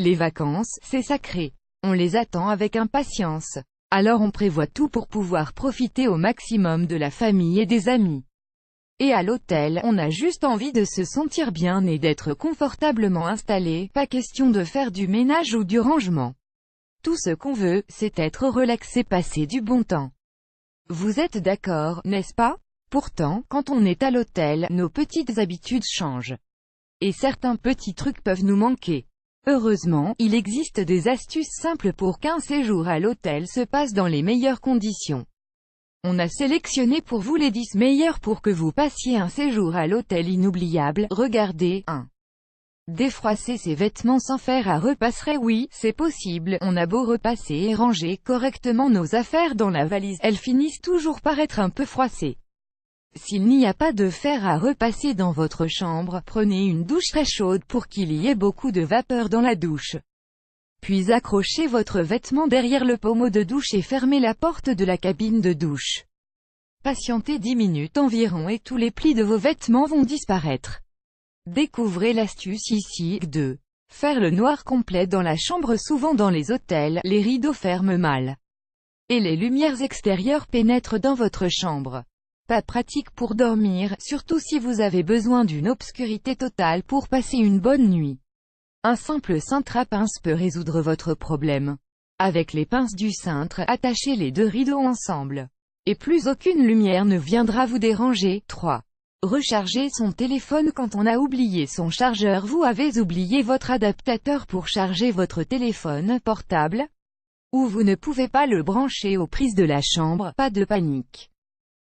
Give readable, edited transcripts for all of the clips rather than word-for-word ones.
Les vacances, c'est sacré. On les attend avec impatience. Alors on prévoit tout pour pouvoir profiter au maximum de la famille et des amis. Et à l'hôtel, on a juste envie de se sentir bien et d'être confortablement installé, pas question de faire du ménage ou du rangement. Tout ce qu'on veut, c'est être relaxé, passer du bon temps. Vous êtes d'accord, n'est-ce pas? Pourtant, quand on est à l'hôtel, nos petites habitudes changent. Et certains petits trucs peuvent nous manquer. Heureusement, il existe des astuces simples pour qu'un séjour à l'hôtel se passe dans les meilleures conditions. On a sélectionné pour vous les 10 meilleurs pour que vous passiez un séjour à l'hôtel inoubliable. Regardez. 1. Défroisser ses vêtements sans faire à repasser. Oui, c'est possible, on a beau repasser et ranger correctement nos affaires dans la valise, elles finissent toujours par être un peu froissées. S'il n'y a pas de fer à repasser dans votre chambre, prenez une douche très chaude pour qu'il y ait beaucoup de vapeur dans la douche. Puis accrochez votre vêtement derrière le pommeau de douche et fermez la porte de la cabine de douche. Patientez 10 minutes environ et tous les plis de vos vêtements vont disparaître. Découvrez l'astuce ici. 2. Faire le noir complet dans la chambre. Souvent dans les hôtels, les rideaux ferment mal. Et les lumières extérieures pénètrent dans votre chambre. Pas pratique pour dormir, surtout si vous avez besoin d'une obscurité totale pour passer une bonne nuit. Un simple cintre à pince peut résoudre votre problème. Avec les pinces du cintre, attachez les deux rideaux ensemble. Et plus aucune lumière ne viendra vous déranger. 3. Recharger son téléphone quand on a oublié son chargeur. Vous avez oublié votre adaptateur pour charger votre téléphone portable? Ou vous ne pouvez pas le brancher aux prises de la chambre? Pas de panique.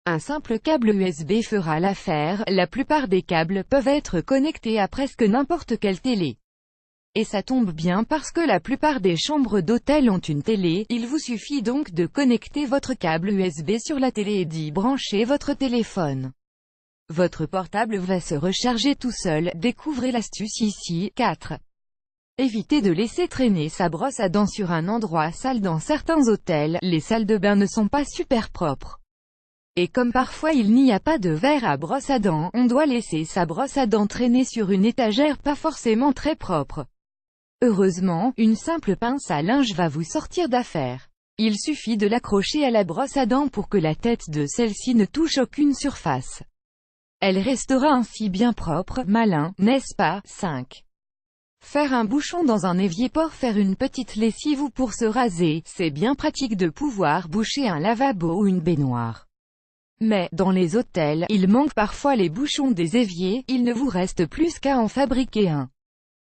Un simple câble USB fera l'affaire. La plupart des câbles peuvent être connectés à presque n'importe quelle télé. Et ça tombe bien parce que la plupart des chambres d'hôtel ont une télé, il vous suffit donc de connecter votre câble USB sur la télé et d'y brancher votre téléphone. Votre portable va se recharger tout seul. Découvrez l'astuce ici. 4. Évitez de laisser traîner sa brosse à dents sur un endroit sale. Dans certains hôtels, les salles de bain ne sont pas super propres. Et comme parfois il n'y a pas de verre à brosse à dents, on doit laisser sa brosse à dents traîner sur une étagère pas forcément très propre. Heureusement, une simple pince à linge va vous sortir d'affaire. Il suffit de l'accrocher à la brosse à dents pour que la tête de celle-ci ne touche aucune surface. Elle restera ainsi bien propre, malin, n'est-ce pas? 5. Faire un bouchon dans un évier pour faire une petite lessive ou pour se raser, c'est bien pratique de pouvoir boucher un lavabo ou une baignoire. Mais, dans les hôtels, il manque parfois les bouchons des éviers, il ne vous reste plus qu'à en fabriquer un.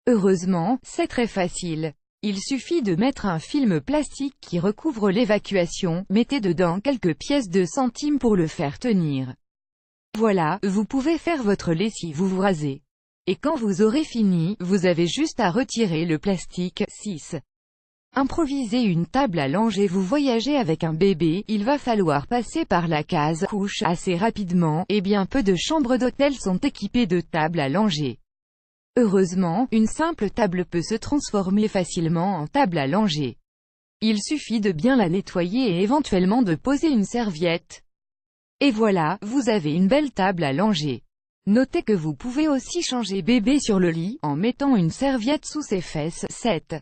Heureusement, c'est très facile. Il suffit de mettre un film plastique qui recouvre l'évacuation, mettez dedans quelques pièces de centimes pour le faire tenir. Voilà, vous pouvez faire votre lessive ou vous raser. Et quand vous aurez fini, vous avez juste à retirer le plastique. 6. Improviser une table à langer. Vous voyagez avec un bébé, il va falloir passer par la case couche assez rapidement, et bien peu de chambres d'hôtel sont équipées de tables à langer. Heureusement, une simple table peut se transformer facilement en table à langer. Il suffit de bien la nettoyer et éventuellement de poser une serviette. Et voilà, vous avez une belle table à langer. Notez que vous pouvez aussi changer bébé sur le lit, en mettant une serviette sous ses fesses. 7.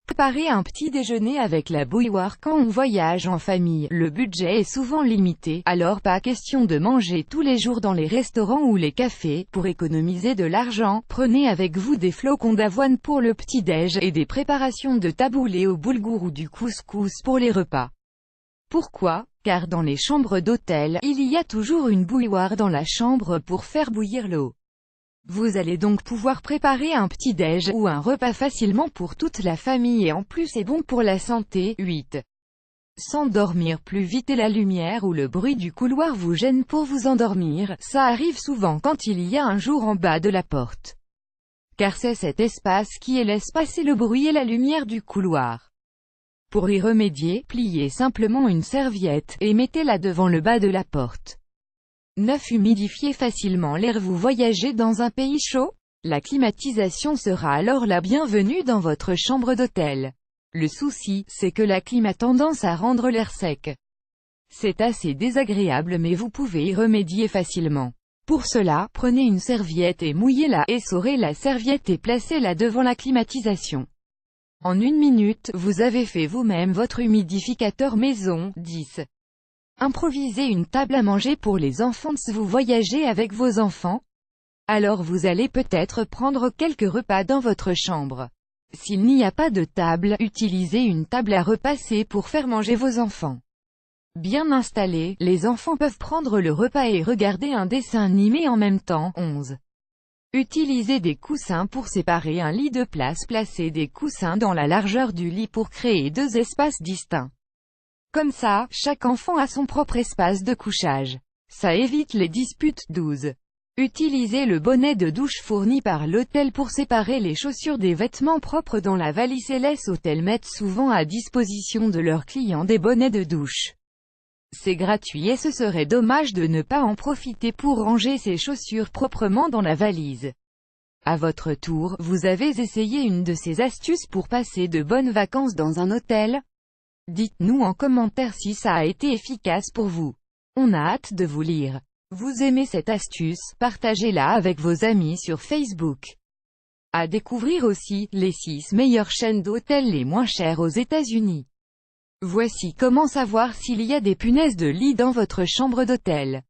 Préparer un petit déjeuner avec la bouilloire. Quand on voyage en famille, le budget est souvent limité, alors pas question de manger tous les jours dans les restaurants ou les cafés. Pour économiser de l'argent, prenez avec vous des flocons d'avoine pour le petit-déj, et des préparations de taboulé au boulgour ou du couscous pour les repas. Pourquoi? Car dans les chambres d'hôtel, il y a toujours une bouilloire dans la chambre pour faire bouillir l'eau. Vous allez donc pouvoir préparer un petit-déj ou un repas facilement pour toute la famille et en plus c'est bon pour la santé. 8. S'endormir plus vite et la lumière ou le bruit du couloir vous gêne pour vous endormir, ça arrive souvent quand il y a un jour en bas de la porte. Car c'est cet espace qui laisse passer le bruit et la lumière du couloir. Pour y remédier, pliez simplement une serviette, et mettez-la devant le bas de la porte. 9. Humidifiez facilement l'air. Vous voyagez dans un pays chaud? La climatisation sera alors la bienvenue dans votre chambre d'hôtel. Le souci, c'est que la clim a tendance à rendre l'air sec. C'est assez désagréable mais vous pouvez y remédier facilement. Pour cela, prenez une serviette et mouillez-la, essorez la serviette et placez-la devant la climatisation. En 1 minute, vous avez fait vous-même votre humidificateur maison. 10. Improvisez une table à manger pour les enfants. Vous voyagez avec vos enfants? Alors vous allez peut-être prendre quelques repas dans votre chambre. S'il n'y a pas de table, utilisez une table à repasser pour faire manger vos enfants. Bien installés, les enfants peuvent prendre le repas et regarder un dessin animé en même temps. 11. Utilisez des coussins pour séparer un lit de place. Placez des coussins dans la largeur du lit pour créer 2 espaces distincts. Comme ça, chaque enfant a son propre espace de couchage. Ça évite les disputes. 12. Utilisez le bonnet de douche fourni par l'hôtel pour séparer les chaussures des vêtements propres dans la valise. Les hôtels mettent souvent à disposition de leurs clients des bonnets de douche. C'est gratuit et ce serait dommage de ne pas en profiter pour ranger ses chaussures proprement dans la valise. À votre tour, vous avez essayé une de ces astuces pour passer de bonnes vacances dans un hôtel? Dites-nous en commentaire si ça a été efficace pour vous. On a hâte de vous lire. Vous aimez cette astuce? Partagez-la avec vos amis sur Facebook. À découvrir aussi, les 6 meilleures chaînes d'hôtels les moins chères aux États-Unis. Voici comment savoir s'il y a des punaises de lit dans votre chambre d'hôtel.